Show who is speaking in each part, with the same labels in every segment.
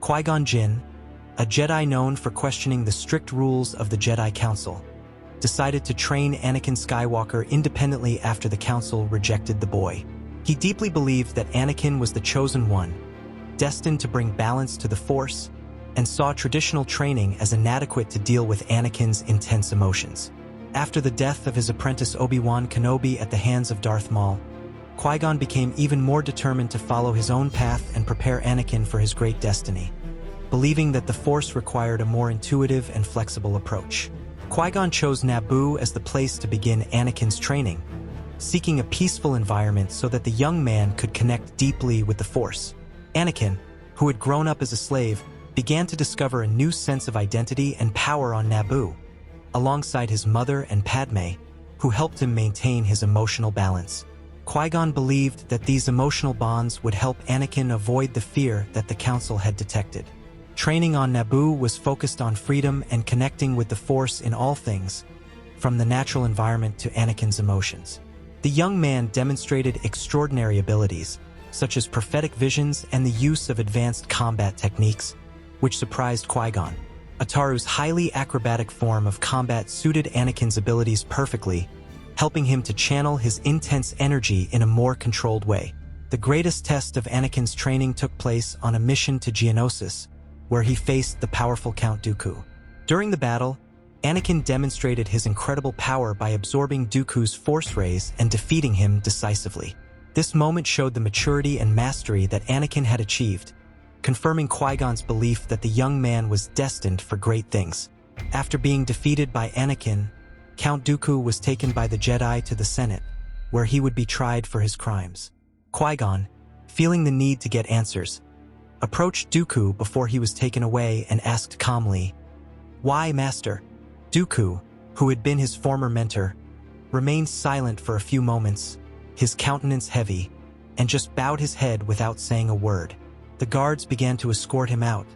Speaker 1: Qui-Gon Jinn, a Jedi known for questioning the strict rules of the Jedi Council, decided to train Anakin Skywalker independently after the Council rejected the boy. He deeply believed that Anakin was the chosen one, destined to bring balance to the Force, and saw traditional training as inadequate to deal with Anakin's intense emotions. After the death of his apprentice Obi-Wan Kenobi at the hands of Darth Maul, Qui-Gon became even more determined to follow his own path and prepare Anakin for his great destiny, believing that the Force required a more intuitive and flexible approach. Qui-Gon chose Naboo as the place to begin Anakin's training, seeking a peaceful environment so that the young man could connect deeply with the Force. Anakin, who had grown up as a slave, began to discover a new sense of identity and power on Naboo, alongside his mother and Padme, who helped him maintain his emotional balance. Qui-Gon believed that these emotional bonds would help Anakin avoid the fear that the Council had detected. Training on Naboo was focused on freedom and connecting with the Force in all things, from the natural environment to Anakin's emotions. The young man demonstrated extraordinary abilities, such as prophetic visions and the use of advanced combat techniques, which surprised Qui-Gon. Ataru's highly acrobatic form of combat suited Anakin's abilities perfectly, helping him to channel his intense energy in a more controlled way. The greatest test of Anakin's training took place on a mission to Geonosis, where he faced the powerful Count Dooku. During the battle, Anakin demonstrated his incredible power by absorbing Dooku's force rays and defeating him decisively. This moment showed the maturity and mastery that Anakin had achieved, confirming Qui-Gon's belief that the young man was destined for great things. After being defeated by Anakin, Count Dooku was taken by the Jedi to the Senate, where he would be tried for his crimes. Qui-Gon, feeling the need to get answers, approached Dooku before he was taken away and asked calmly, "Why, Master?" Dooku, who had been his former mentor, remained silent for a few moments, his countenance heavy, and just bowed his head without saying a word. The guards began to escort him out,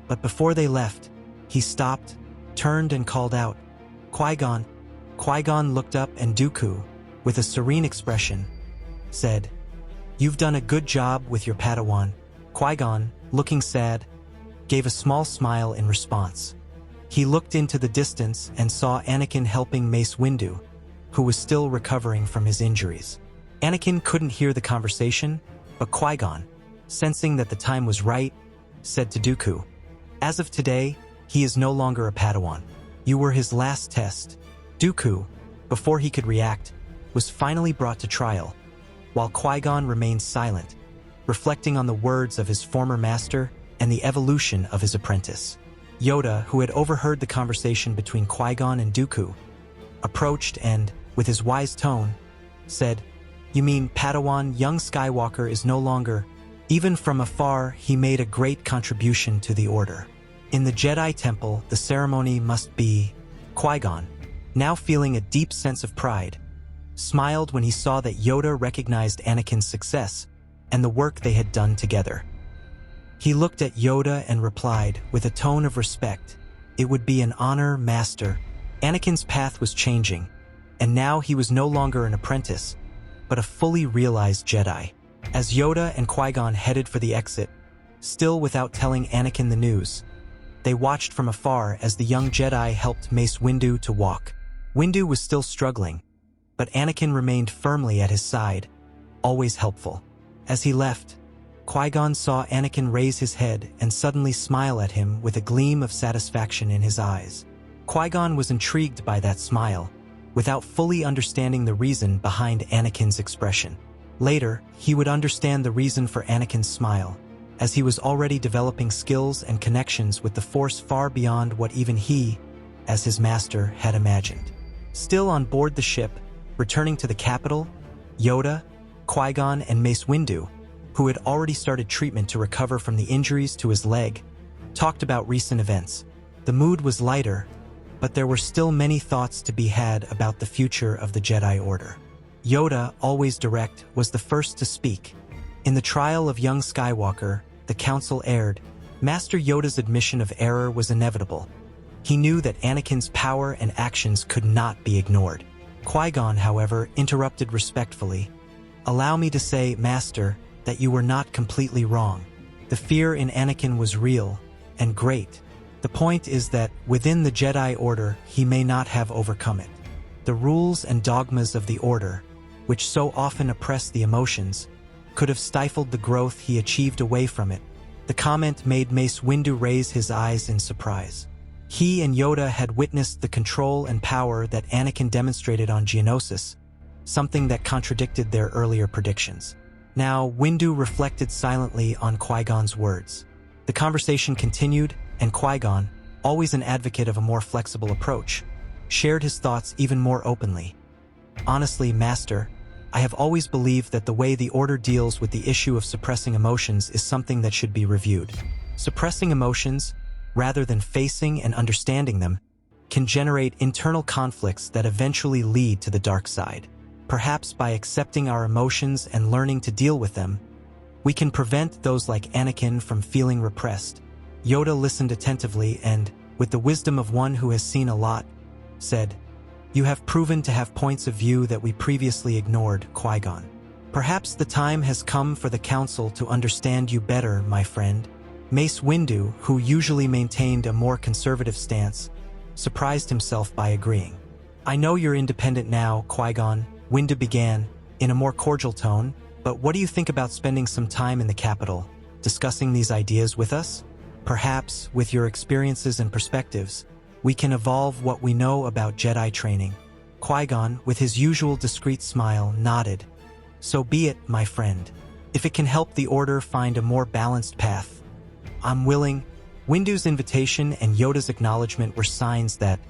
Speaker 1: but before they left, he stopped, turned and called out, "Qui-Gon." Qui-Gon looked up and Dooku, with a serene expression, said, "You've done a good job with your Padawan." Qui-Gon, looking sad, gave a small smile in response. He looked into the distance and saw Anakin helping Mace Windu, who was still recovering from his injuries. Anakin couldn't hear the conversation, but Qui-Gon, sensing that the time was right, said to Dooku, "As of today, he is no longer a Padawan. You were his last test." Dooku, before he could react, was finally brought to trial, while Qui-Gon remained silent, reflecting on the words of his former master and the evolution of his apprentice. Yoda, who had overheard the conversation between Qui-Gon and Dooku, approached and, with his wise tone, said, "You mean Padawan young Skywalker is no longer..." Even from afar, he made a great contribution to the Order. In the Jedi Temple, the ceremony must be... Qui-Gon, now feeling a deep sense of pride, smiled when he saw that Yoda recognized Anakin's success and the work they had done together. He looked at Yoda and replied, with a tone of respect, "It would be an honor, Master." Anakin's path was changing, and now he was no longer an apprentice, but a fully realized Jedi. As Yoda and Qui-Gon headed for the exit, still without telling Anakin the news, they watched from afar as the young Jedi helped Mace Windu to walk. Windu was still struggling, but Anakin remained firmly at his side, always helpful. As he left, Qui-Gon saw Anakin raise his head and suddenly smile at him with a gleam of satisfaction in his eyes. Qui-Gon was intrigued by that smile, without fully understanding the reason behind Anakin's expression. Later, he would understand the reason for Anakin's smile, as he was already developing skills and connections with the Force far beyond what even he, as his master, had imagined. Still on board the ship, returning to the capital, Yoda, Qui-Gon, and Mace Windu, who had already started treatment to recover from the injuries to his leg, talked about recent events. The mood was lighter, but there were still many thoughts to be had about the future of the Jedi Order. Yoda, always direct, was the first to speak. In the trial of young Skywalker, the Council erred. Master Yoda's admission of error was inevitable. He knew that Anakin's power and actions could not be ignored. Qui-Gon, however, interrupted respectfully. "Allow me to say, Master, that you were not completely wrong. The fear in Anakin was real and great. The point is that within the Jedi Order, he may not have overcome it. The rules and dogmas of the Order, which so often oppress the emotions, could have stifled the growth he achieved away from it. The comment made Mace Windu raise his eyes in surprise. He and Yoda had witnessed the control and power that Anakin demonstrated on Geonosis, something that contradicted their earlier predictions. Now, Windu reflected silently on Qui-Gon's words. The conversation continued, and Qui-Gon, always an advocate of a more flexible approach, shared his thoughts even more openly. Honestly, Master, I have always believed that the way the Order deals with the issue of suppressing emotions is something that should be reviewed. Suppressing emotions, rather than facing and understanding them, can generate internal conflicts that eventually lead to the dark side. Perhaps by accepting our emotions and learning to deal with them, we can prevent those like Anakin from feeling repressed. Yoda listened attentively and, with the wisdom of one who has seen a lot, said, "You have proven to have points of view that we previously ignored, Qui-Gon. Perhaps the time has come for the Council to understand you better, my friend." Mace Windu, who usually maintained a more conservative stance, surprised himself by agreeing. "I know you're independent now, Qui-Gon," Windu began, in a more cordial tone, "but what do you think about spending some time in the capital, discussing these ideas with us? Perhaps, with your experiences and perspectives, we can evolve what we know about Jedi training." Qui-Gon, with his usual discreet smile, nodded. "So be it, my friend. If it can help the Order find a more balanced path, I'm willing." Windu's invitation and Yoda's acknowledgement were signs that,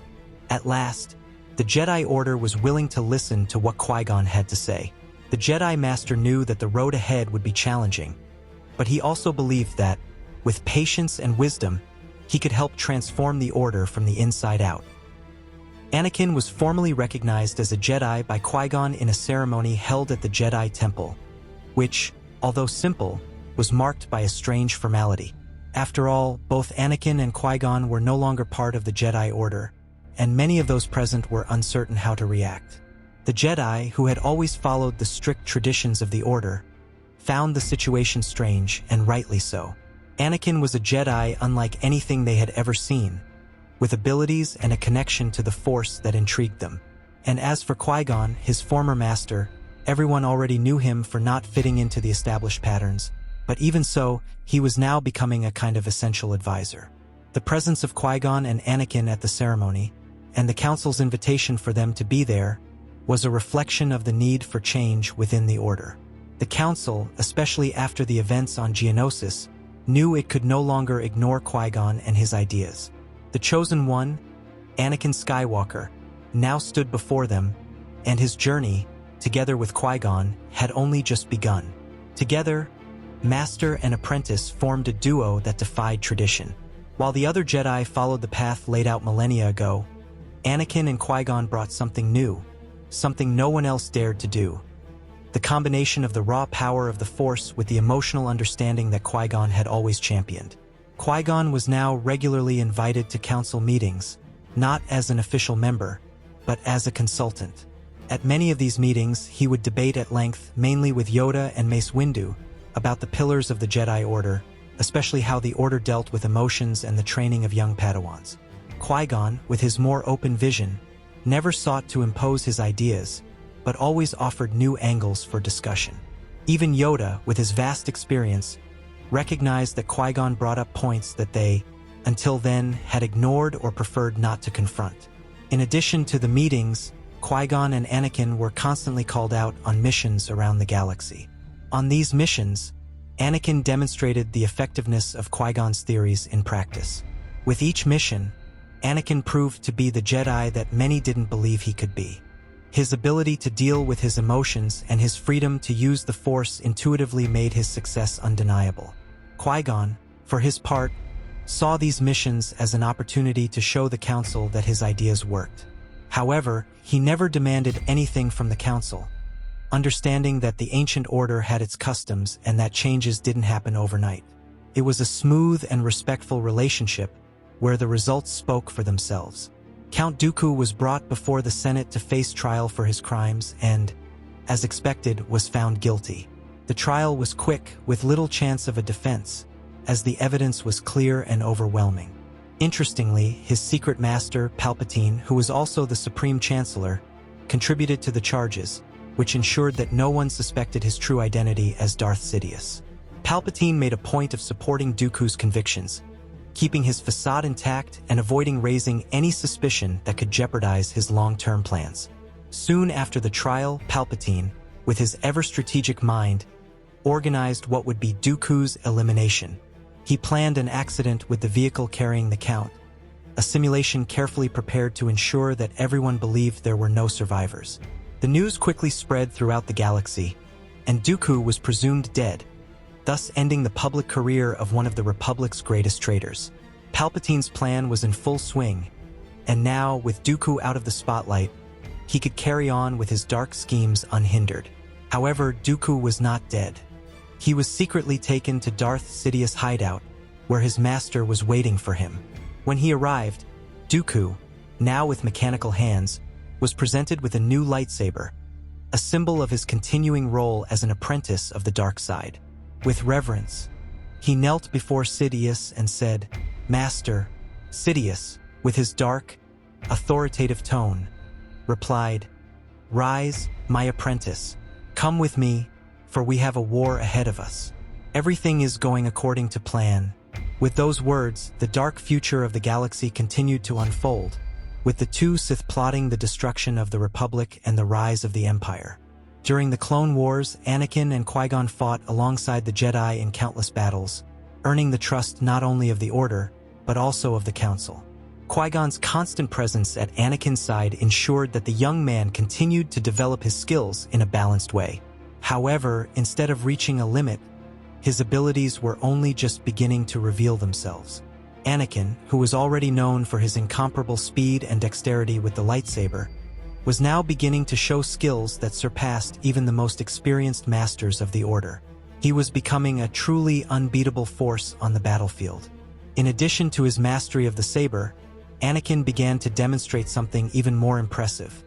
Speaker 1: at last, the Jedi Order was willing to listen to what Qui-Gon had to say. The Jedi Master knew that the road ahead would be challenging, but he also believed that, with patience and wisdom, he could help transform the Order from the inside out. Anakin was formally recognized as a Jedi by Qui-Gon in a ceremony held at the Jedi Temple, which, although simple, was marked by a strange formality. After all, both Anakin and Qui-Gon were no longer part of the Jedi Order, and many of those present were uncertain how to react. The Jedi, who had always followed the strict traditions of the Order, found the situation strange, and rightly so. Anakin was a Jedi unlike anything they had ever seen, with abilities and a connection to the Force that intrigued them. And as for Qui-Gon, his former master, everyone already knew him for not fitting into the established patterns, but even so, he was now becoming a kind of essential advisor. The presence of Qui-Gon and Anakin at the ceremony, and the Council's invitation for them to be there, was a reflection of the need for change within the Order. The Council, especially after the events on Geonosis, knew it could no longer ignore Qui-Gon and his ideas. The Chosen One, Anakin Skywalker, now stood before them, and his journey, together with Qui-Gon, had only just begun. Together, Master and apprentice formed a duo that defied tradition. While the other Jedi followed the path laid out millennia ago, Anakin and Qui-Gon brought something new, something no one else dared to do. The combination of the raw power of the Force with the emotional understanding that Qui-Gon had always championed. Qui-Gon was now regularly invited to council meetings, not as an official member, but as a consultant. At many of these meetings, he would debate at length, mainly with Yoda and Mace Windu, about the pillars of the Jedi Order, especially how the Order dealt with emotions and the training of young Padawans. Qui-Gon, with his more open vision, never sought to impose his ideas, but always offered new angles for discussion. Even Yoda, with his vast experience, recognized that Qui-Gon brought up points that they, until then, had ignored or preferred not to confront. In addition to the meetings, Qui-Gon and Anakin were constantly called out on missions around the galaxy. On these missions, Anakin demonstrated the effectiveness of Qui-Gon's theories in practice. With each mission, Anakin proved to be the Jedi that many didn't believe he could be. His ability to deal with his emotions and his freedom to use the Force intuitively made his success undeniable. Qui-Gon, for his part, saw these missions as an opportunity to show the Council that his ideas worked. However, he never demanded anything from the Council, understanding that the ancient order had its customs and that changes didn't happen overnight. It was a smooth and respectful relationship where the results spoke for themselves. Count Dooku was brought before the Senate to face trial for his crimes and, as expected, was found guilty. The trial was quick, with little chance of a defense, as the evidence was clear and overwhelming. Interestingly, his secret master, Palpatine, who was also the Supreme Chancellor, contributed to the charges, which ensured that no one suspected his true identity as Darth Sidious. Palpatine made a point of supporting Dooku's convictions, keeping his facade intact and avoiding raising any suspicion that could jeopardize his long-term plans. Soon after the trial, Palpatine, with his ever-strategic mind, organized what would be Dooku's elimination. He planned an accident with the vehicle carrying the Count, a simulation carefully prepared to ensure that everyone believed there were no survivors. The news quickly spread throughout the galaxy, and Dooku was presumed dead, thus ending the public career of one of the Republic's greatest traitors. Palpatine's plan was in full swing, and now, with Dooku out of the spotlight, he could carry on with his dark schemes unhindered. However, Dooku was not dead. He was secretly taken to Darth Sidious' hideout, where his master was waiting for him. When he arrived, Dooku, now with mechanical hands, was presented with a new lightsaber, a symbol of his continuing role as an apprentice of the dark side. With reverence, he knelt before Sidious and said, "Master." Sidious, with his dark, authoritative tone, replied, "Rise, my apprentice. Come with me, for we have a war ahead of us. Everything is going according to plan." With those words, the dark future of the galaxy continued to unfold, with the two Sith plotting the destruction of the Republic and the rise of the Empire. During the Clone Wars, Anakin and Qui-Gon fought alongside the Jedi in countless battles, earning the trust not only of the Order, but also of the Council. Qui-Gon's constant presence at Anakin's side ensured that the young man continued to develop his skills in a balanced way. However, instead of reaching a limit, his abilities were only just beginning to reveal themselves. Anakin, who was already known for his incomparable speed and dexterity with the lightsaber, was now beginning to show skills that surpassed even the most experienced masters of the Order. He was becoming a truly unbeatable force on the battlefield. In addition to his mastery of the saber, Anakin began to demonstrate something even more impressive: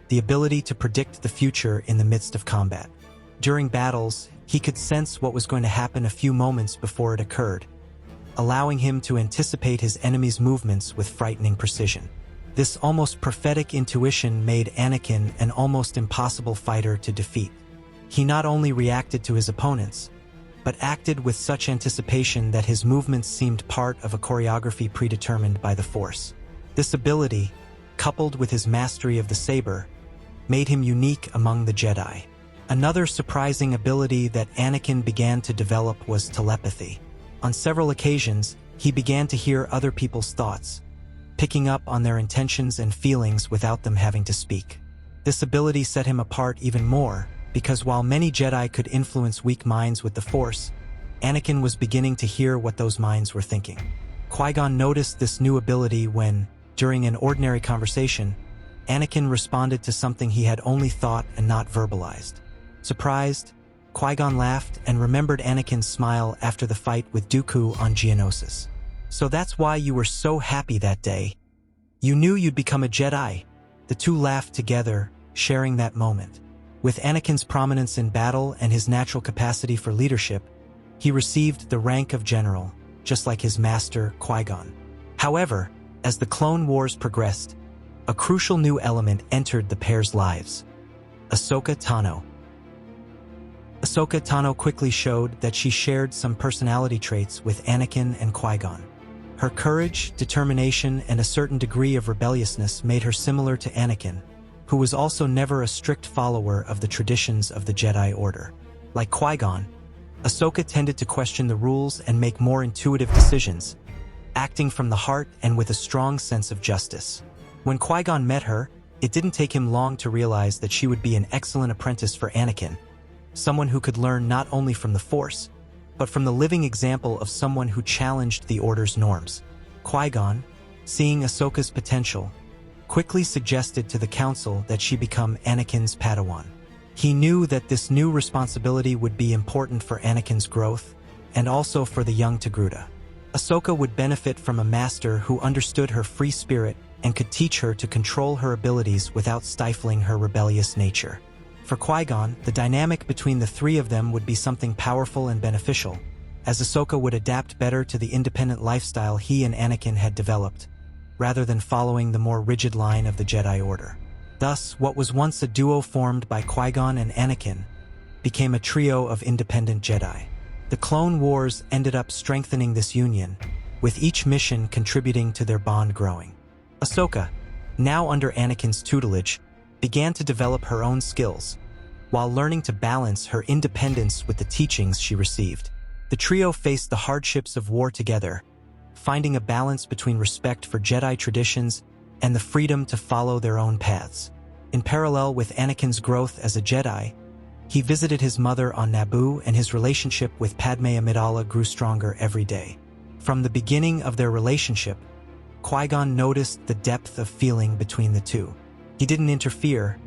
Speaker 1: the ability to predict the future in the midst of combat. During battles, he could sense what was going to happen a few moments before it occurred, allowing him to anticipate his enemy's movements with frightening precision. This almost prophetic intuition made Anakin an almost impossible fighter to defeat. He not only reacted to his opponents, but acted with such anticipation that his movements seemed part of a choreography predetermined by the Force. This ability, coupled with his mastery of the saber, made him unique among the Jedi. Another surprising ability that Anakin began to develop was telepathy. On several occasions, he began to hear other people's thoughts, picking up on their intentions and feelings without them having to speak. This ability set him apart even more, because while many Jedi could influence weak minds with the Force, Anakin was beginning to hear what those minds were thinking. Qui-Gon noticed this new ability when, during an ordinary conversation, Anakin responded to something he had only thought and not verbalized. Surprised, Qui-Gon laughed and remembered Anakin's smile after the fight with Dooku on Geonosis. "So that's why you were so happy that day. You knew you'd become a Jedi." The two laughed together, sharing that moment. With Anakin's prominence in battle and his natural capacity for leadership, he received the rank of general, just like his master, Qui-Gon. However, as the Clone Wars progressed, a crucial new element entered the pair's lives: Ahsoka Tano. Ahsoka Tano quickly showed that she shared some personality traits with Anakin and Qui-Gon. Her courage, determination, and a certain degree of rebelliousness made her similar to Anakin, who was also never a strict follower of the traditions of the Jedi Order. Like Qui-Gon, Ahsoka tended to question the rules and make more intuitive decisions, acting from the heart and with a strong sense of justice. When Qui-Gon met her, it didn't take him long to realize that she would be an excellent apprentice for Anakin, someone who could learn not only from the Force, but from the living example of someone who challenged the Order's norms. Qui-Gon, seeing Ahsoka's potential, quickly suggested to the Council that she become Anakin's Padawan. He knew that this new responsibility would be important for Anakin's growth, and also for the young Togruta. Ahsoka would benefit from a master who understood her free spirit and could teach her to control her abilities without stifling her rebellious nature. For Qui-Gon, the dynamic between the three of them would be something powerful and beneficial, as Ahsoka would adapt better to the independent lifestyle he and Anakin had developed, rather than following the more rigid line of the Jedi Order. Thus, what was once a duo formed by Qui-Gon and Anakin became a trio of independent Jedi. The Clone Wars ended up strengthening this union, with each mission contributing to their bond growing. Ahsoka, now under Anakin's tutelage, began to develop her own skills, while learning to balance her independence with the teachings she received. The trio faced the hardships of war together, finding a balance between respect for Jedi traditions and the freedom to follow their own paths. In parallel with Anakin's growth as a Jedi, he visited his mother on Naboo, and his relationship with Padme Amidala grew stronger every day. From the beginning of their relationship, Qui-Gon noticed the depth of feeling between the two. He didn't interfere,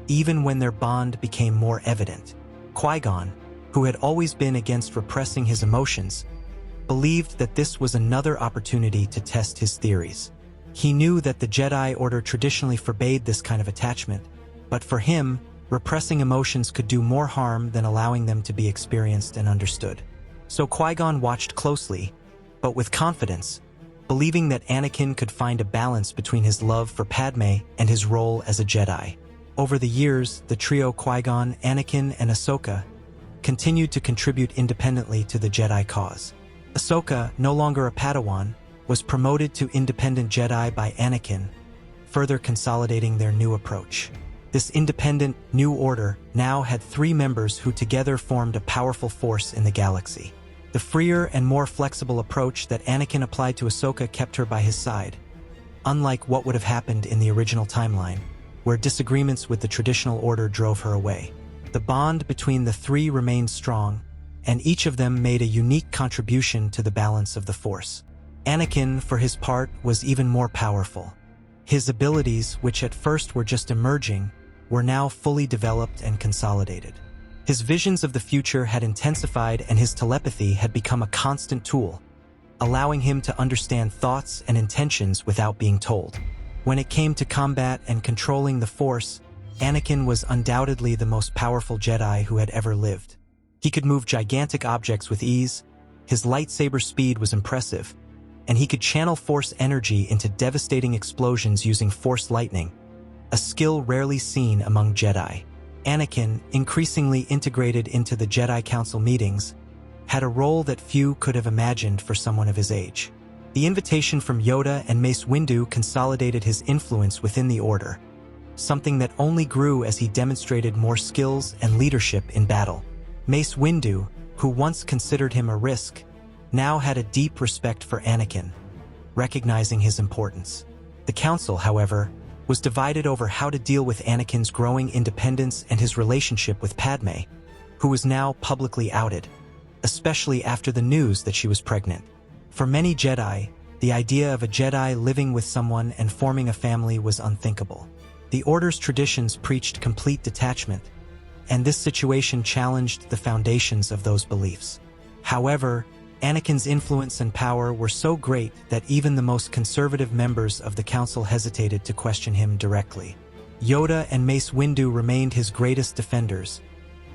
Speaker 1: even when their bond became more evident. Qui-Gon, who had always been against repressing his emotions, believed that this was another opportunity to test his theories. He knew that the Jedi Order traditionally forbade this kind of attachment, but for him, repressing emotions could do more harm than allowing them to be experienced and understood. So Qui-Gon watched closely, but with confidence, believing that Anakin could find a balance between his love for Padme and his role as a Jedi. Over the years, the trio Qui-Gon, Anakin, and Ahsoka continued to contribute independently to the Jedi cause. Ahsoka, no longer a Padawan, was promoted to independent Jedi by Anakin, further consolidating their new approach. This independent, new order now had 3 members who together formed a powerful force in the galaxy. The freer and more flexible approach that Anakin applied to Ahsoka kept her by his side, unlike what would have happened in the original timeline, where disagreements with the traditional order drove her away. The bond between the 3 remained strong, and each of them made a unique contribution to the balance of the Force. Anakin, for his part, was even more powerful. His abilities, which at first were just emerging, were now fully developed and consolidated. His visions of the future had intensified, and his telepathy had become a constant tool, allowing him to understand thoughts and intentions without being told. When it came to combat and controlling the Force, Anakin was undoubtedly the most powerful Jedi who had ever lived. He could move gigantic objects with ease, his lightsaber speed was impressive, and he could channel Force energy into devastating explosions using Force lightning, a skill rarely seen among Jedi. Anakin, increasingly integrated into the Jedi Council meetings, had a role that few could have imagined for someone of his age. The invitation from Yoda and Mace Windu consolidated his influence within the Order, something that only grew as he demonstrated more skills and leadership in battle. Mace Windu, who once considered him a risk, now had a deep respect for Anakin, recognizing his importance. The Council, however, was divided over how to deal with Anakin's growing independence and his relationship with Padme, who was now publicly outed, especially after the news that she was pregnant. For many Jedi, the idea of a Jedi living with someone and forming a family was unthinkable. The Order's traditions preached complete detachment, and this situation challenged the foundations of those beliefs. However, Anakin's influence and power were so great that even the most conservative members of the Council hesitated to question him directly. Yoda and Mace Windu remained his greatest defenders,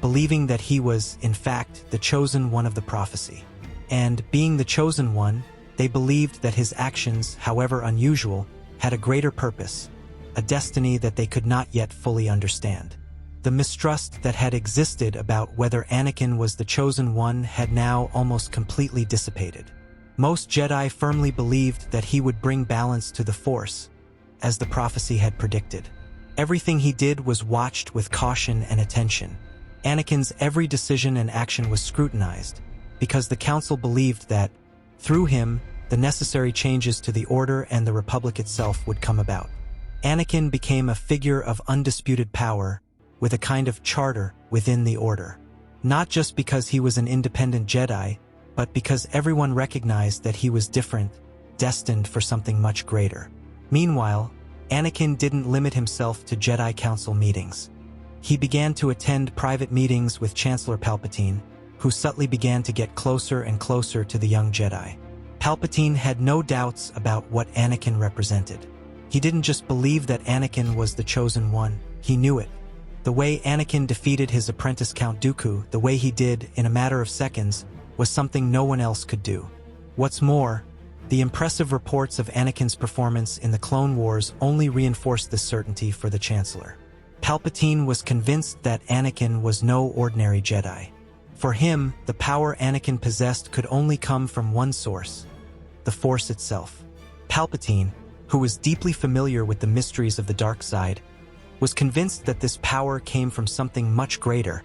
Speaker 1: believing that he was, in fact, the chosen one of the prophecy. And, being the chosen one, they believed that his actions, however unusual, had a greater purpose, a destiny that they could not yet fully understand. The mistrust that had existed about whether Anakin was the chosen one had now almost completely dissipated. Most Jedi firmly believed that he would bring balance to the Force, as the prophecy had predicted. Everything he did was watched with caution and attention. Anakin's every decision and action was scrutinized, because the Council believed that, through him, the necessary changes to the Order and the Republic itself would come about. Anakin became a figure of undisputed power, with a kind of charter within the Order. Not just because he was an independent Jedi, but because everyone recognized that he was different, destined for something much greater. Meanwhile, Anakin didn't limit himself to Jedi Council meetings. He began to attend private meetings with Chancellor Palpatine, who subtly began to get closer and closer to the young Jedi. Palpatine had no doubts about what Anakin represented. He didn't just believe that Anakin was the chosen one, he knew it. The way Anakin defeated his apprentice Count Dooku, the way he did in a matter of seconds, was something no one else could do. What's more, the impressive reports of Anakin's performance in the Clone Wars only reinforced this certainty for the Chancellor. Palpatine was convinced that Anakin was no ordinary Jedi. For him, the power Anakin possessed could only come from one source: the Force itself. Palpatine, who was deeply familiar with the mysteries of the dark side, was convinced that this power came from something much greater,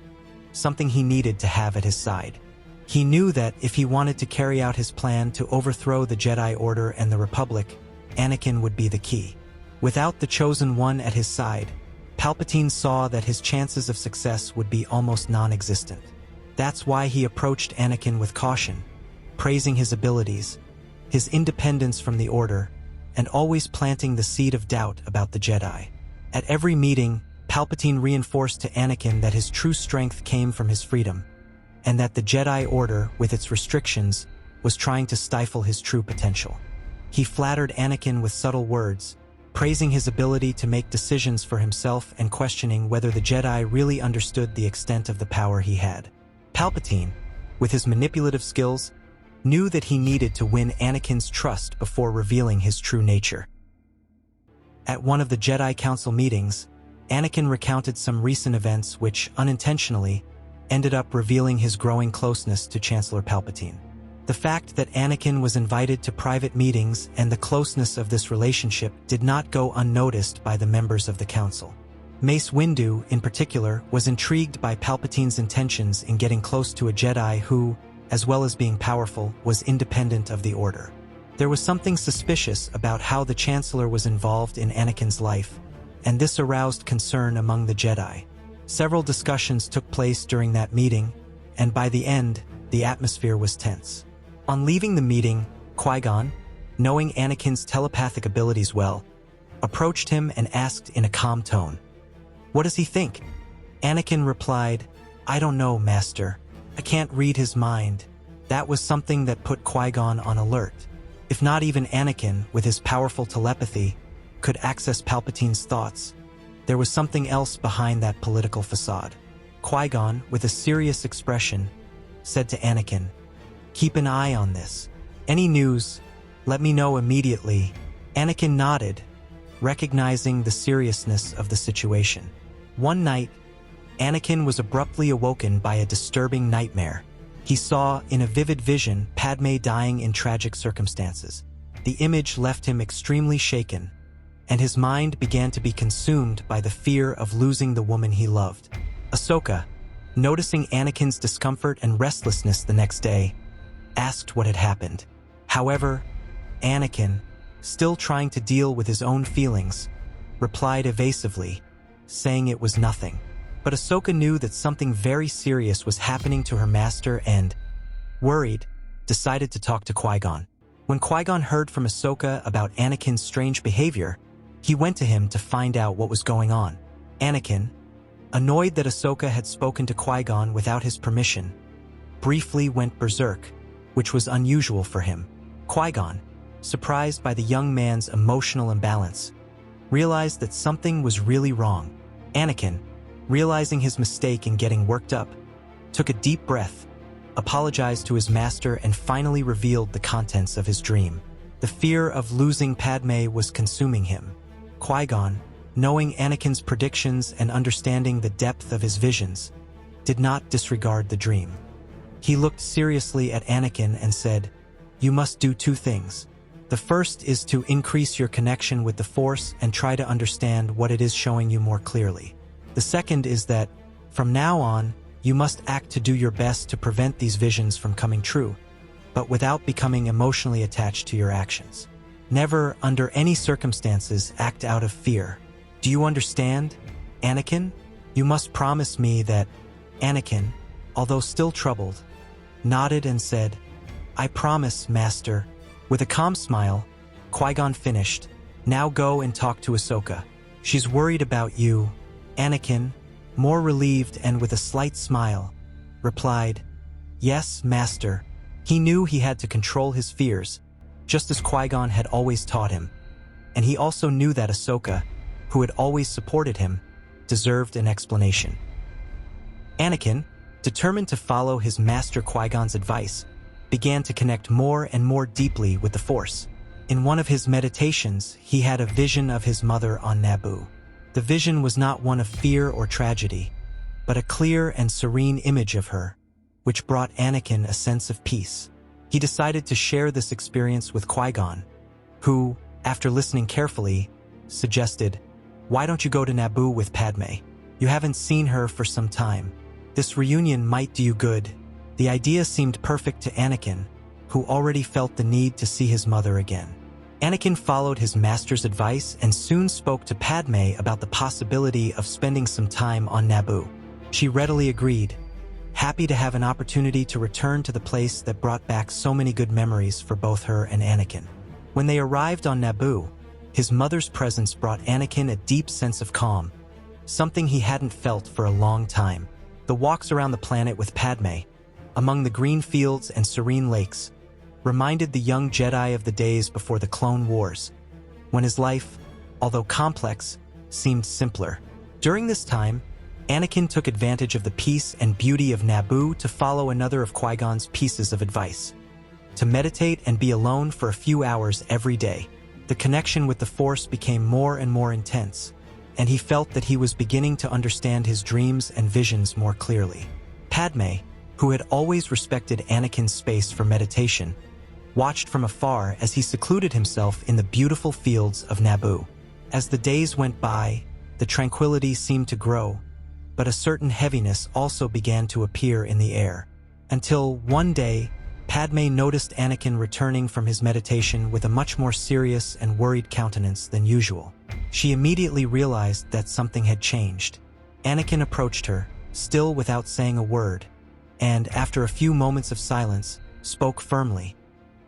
Speaker 1: something he needed to have at his side. He knew that if he wanted to carry out his plan to overthrow the Jedi Order and the Republic, Anakin would be the key. Without the Chosen One at his side, Palpatine saw that his chances of success would be almost non-existent. That's why he approached Anakin with caution, praising his abilities, his independence from the Order, and always planting the seed of doubt about the Jedi. At every meeting, Palpatine reinforced to Anakin that his true strength came from his freedom, and that the Jedi Order, with its restrictions, was trying to stifle his true potential. He flattered Anakin with subtle words, praising his ability to make decisions for himself and questioning whether the Jedi really understood the extent of the power he had. Palpatine, with his manipulative skills, knew that he needed to win Anakin's trust before revealing his true nature. At one of the Jedi Council meetings, Anakin recounted some recent events which, unintentionally, ended up revealing his growing closeness to Chancellor Palpatine. The fact that Anakin was invited to private meetings and the closeness of this relationship did not go unnoticed by the members of the Council. Mace Windu, in particular, was intrigued by Palpatine's intentions in getting close to a Jedi who, as well as being powerful, was independent of the Order. There was something suspicious about how the Chancellor was involved in Anakin's life, and this aroused concern among the Jedi. Several discussions took place during that meeting, and by the end, the atmosphere was tense. On leaving the meeting, Qui-Gon, knowing Anakin's telepathic abilities well, approached him and asked in a calm tone, "What does he think?" Anakin replied, "I don't know, Master. I can't read his mind." That was something that put Qui-Gon on alert. If not even Anakin, with his powerful telepathy, could access Palpatine's thoughts, there was something else behind that political facade. Qui-Gon, with a serious expression, said to Anakin, "Keep an eye on this. Any news, let me know immediately." Anakin nodded, recognizing the seriousness of the situation. One night, Anakin was abruptly awoken by a disturbing nightmare. He saw, in a vivid vision, Padme dying in tragic circumstances. The image left him extremely shaken, and his mind began to be consumed by the fear of losing the woman he loved. Ahsoka, noticing Anakin's discomfort and restlessness the next day, asked what had happened. However, Anakin, still trying to deal with his own feelings, replied evasively, saying it was nothing. But Ahsoka knew that something very serious was happening to her master and, worried, decided to talk to Qui-Gon. When Qui-Gon heard from Ahsoka about Anakin's strange behavior, he went to him to find out what was going on. Anakin, annoyed that Ahsoka had spoken to Qui-Gon without his permission, briefly went berserk, which was unusual for him. Qui-Gon, surprised by the young man's emotional imbalance, realized that something was really wrong. Anakin, realizing his mistake in getting worked up, took a deep breath, apologized to his master, and finally revealed the contents of his dream. The fear of losing Padme was consuming him. Qui-Gon, knowing Anakin's predictions and understanding the depth of his visions, did not disregard the dream. He looked seriously at Anakin and said, "You must do two things. The first is to increase your connection with the Force and try to understand what it is showing you more clearly. The second is that, from now on, you must act to do your best to prevent these visions from coming true, but without becoming emotionally attached to your actions. Never, under any circumstances, act out of fear. Do you understand, Anakin? You must promise me that." Anakin, although still troubled, nodded and said, "I promise, Master." With a calm smile, Qui-Gon finished, "Now go and talk to Ahsoka. She's worried about you." Anakin, more relieved and with a slight smile, replied, "Yes, Master." He knew he had to control his fears, just as Qui-Gon had always taught him, and he also knew that Ahsoka, who had always supported him, deserved an explanation. Anakin, determined to follow his master Qui-Gon's advice, began to connect more and more deeply with the Force. In one of his meditations, he had a vision of his mother on Naboo. The vision was not one of fear or tragedy, but a clear and serene image of her, which brought Anakin a sense of peace. He decided to share this experience with Qui-Gon, who, after listening carefully, suggested, "Why don't you go to Naboo with Padme? You haven't seen her for some time. This reunion might do you good." The idea seemed perfect to Anakin, who already felt the need to see his mother again. Anakin followed his master's advice and soon spoke to Padme about the possibility of spending some time on Naboo. She readily agreed, happy to have an opportunity to return to the place that brought back so many good memories for both her and Anakin. When they arrived on Naboo, his mother's presence brought Anakin a deep sense of calm, something he hadn't felt for a long time. The walks around the planet with Padme, among the green fields and serene lakes, reminded the young Jedi of the days before the Clone Wars, when his life, although complex, seemed simpler. During this time, Anakin took advantage of the peace and beauty of Naboo to follow another of Qui-Gon's pieces of advice: to meditate and be alone for a few hours every day. The connection with the Force became more and more intense, and he felt that he was beginning to understand his dreams and visions more clearly. Padme, who had always respected Anakin's space for meditation, watched from afar as he secluded himself in the beautiful fields of Naboo. As the days went by, the tranquility seemed to grow, but a certain heaviness also began to appear in the air. Until one day, Padme noticed Anakin returning from his meditation with a much more serious and worried countenance than usual. She immediately realized that something had changed. Anakin approached her, still without saying a word, and after a few moments of silence, spoke firmly.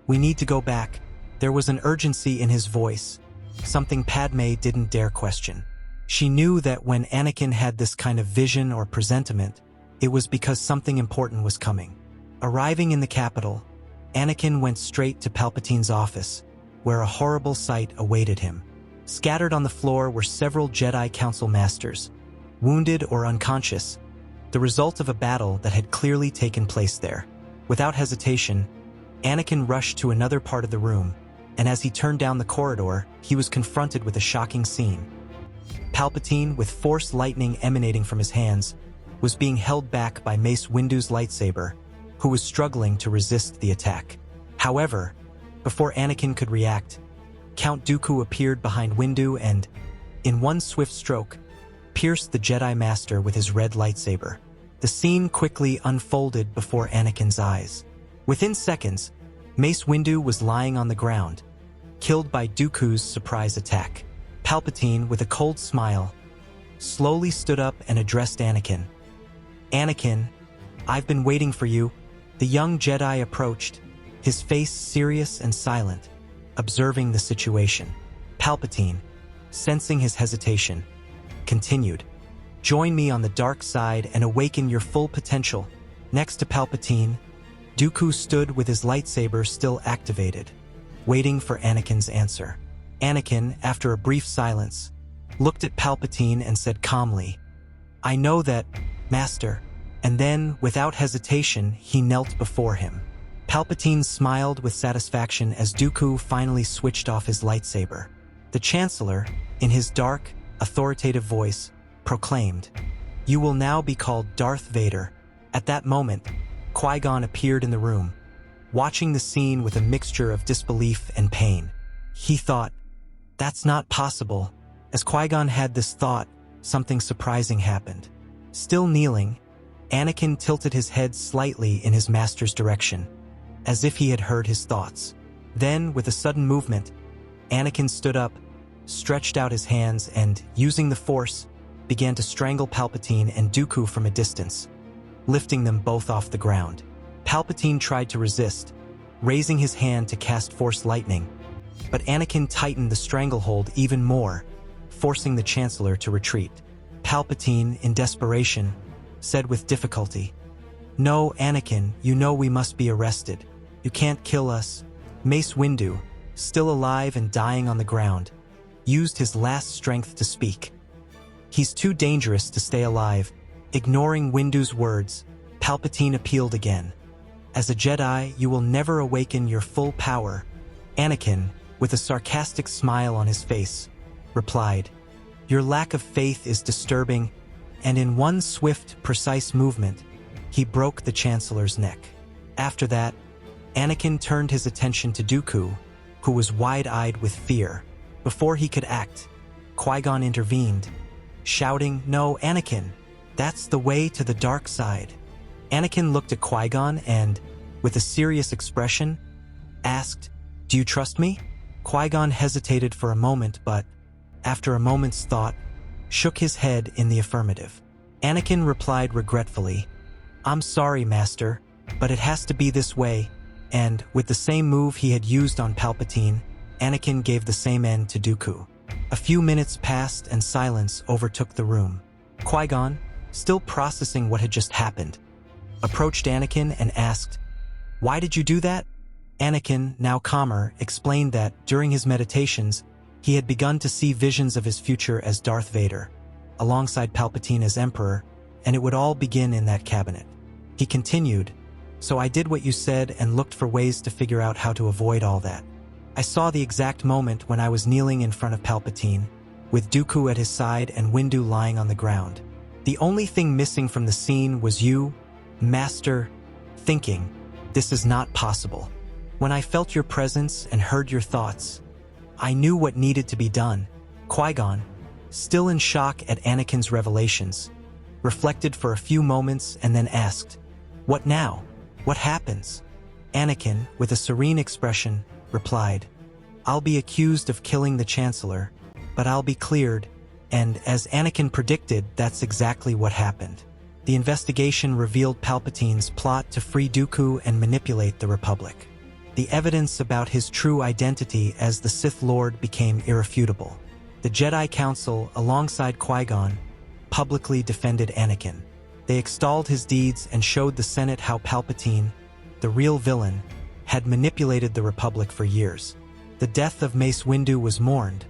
Speaker 1: "We need to go back." There was an urgency in his voice, something Padme didn't dare question. She knew that when Anakin had this kind of vision or presentiment, it was because something important was coming. Arriving in the capital, Anakin went straight to Palpatine's office, where a horrible sight awaited him. Scattered on the floor were several Jedi Council masters, wounded or unconscious, the result of a battle that had clearly taken place there. Without hesitation, Anakin rushed to another part of the room, and as he turned down the corridor, he was confronted with a shocking scene. Palpatine, with Force lightning emanating from his hands, was being held back by Mace Windu's lightsaber, who was struggling to resist the attack. However, before Anakin could react, Count Dooku appeared behind Windu and, in one swift stroke, pierced the Jedi Master with his red lightsaber. The scene quickly unfolded before Anakin's eyes. Within seconds, Mace Windu was lying on the ground, killed by Dooku's surprise attack. Palpatine, with a cold smile, slowly stood up and addressed Anakin. "Anakin, I've been waiting for you." The young Jedi approached, his face serious and silent, observing the situation. Palpatine, sensing his hesitation, continued, "Join me on the dark side and awaken your full potential." Next to Palpatine, Dooku stood with his lightsaber still activated, waiting for Anakin's answer. Anakin, after a brief silence, looked at Palpatine and said calmly, "I know that, Master." And then, without hesitation, he knelt before him. Palpatine smiled with satisfaction as Dooku finally switched off his lightsaber. The Chancellor, in his dark, authoritative voice, proclaimed, "You will now be called Darth Vader." At that moment, Qui-Gon appeared in the room, watching the scene with a mixture of disbelief and pain. He thought, "That's not possible." As Qui-Gon had this thought, something surprising happened. Still kneeling, Anakin tilted his head slightly in his master's direction, as if he had heard his thoughts. Then, with a sudden movement, Anakin stood up, stretched out his hands, and, using the Force, began to strangle Palpatine and Dooku from a distance, lifting them both off the ground. Palpatine tried to resist, raising his hand to cast Force lightning, but Anakin tightened the stranglehold even more, forcing the Chancellor to retreat. Palpatine, in desperation, said with difficulty, "No, Anakin, you know we must be arrested. You can't kill us." Mace Windu, still alive and dying on the ground, used his last strength to speak. "He's too dangerous to stay alive." Ignoring Windu's words, Palpatine appealed again. As a Jedi, you will never awaken your full power. Anakin, with a sarcastic smile on his face, replied, "Your lack of faith is disturbing," and in one swift, precise movement, he broke the Chancellor's neck. After that, Anakin turned his attention to Dooku, who was wide-eyed with fear. Before he could act, Qui-Gon intervened, shouting, "No, Anakin, that's the way to the dark side." Anakin looked at Qui-Gon and, with a serious expression, asked, "Do you trust me?" Qui-Gon hesitated for a moment, but, after a moment's thought, shook his head in the affirmative. Anakin replied regretfully, "I'm sorry, Master, but it has to be this way," and, with the same move he had used on Palpatine, Anakin gave the same end to Dooku. A few minutes passed and silence overtook the room. Qui-Gon, still processing what had just happened, approached Anakin and asked, "Why did you do that?" Anakin, now calmer, explained that, during his meditations, he had begun to see visions of his future as Darth Vader, alongside Palpatine as Emperor, and it would all begin in that cabinet. He continued, "So I did what you said and looked for ways to figure out how to avoid all that. I saw the exact moment when I was kneeling in front of Palpatine, with Dooku at his side and Windu lying on the ground. The only thing missing from the scene was you, Master, thinking, this is not possible. When I felt your presence and heard your thoughts, I knew what needed to be done." Qui-Gon, still in shock at Anakin's revelations, reflected for a few moments and then asked, "What now? What happens?" Anakin, with a serene expression, replied, "I'll be accused of killing the Chancellor, but I'll be cleared," and as Anakin predicted, that's exactly what happened. The investigation revealed Palpatine's plot to free Dooku and manipulate the Republic. The evidence about his true identity as the Sith Lord became irrefutable. The Jedi Council, alongside Qui-Gon, publicly defended Anakin. They extolled his deeds and showed the Senate how Palpatine, the real villain, had manipulated the Republic for years. The death of Mace Windu was mourned,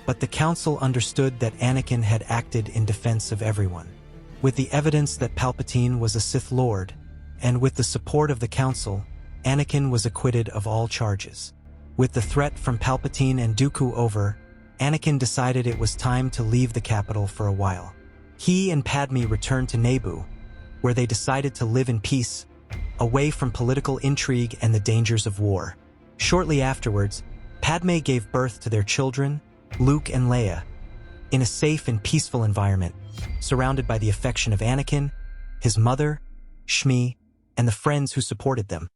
Speaker 1: but the Council understood that Anakin had acted in defense of everyone. With the evidence that Palpatine was a Sith Lord, and with the support of the Council, Anakin was acquitted of all charges. With the threat from Palpatine and Dooku over, Anakin decided it was time to leave the capital for a while. He and Padme returned to Naboo, where they decided to live in peace, away from political intrigue and the dangers of war. Shortly afterwards, Padme gave birth to their children, Luke and Leia, in a safe and peaceful environment, surrounded by the affection of Anakin, his mother, Shmi, and the friends who supported them.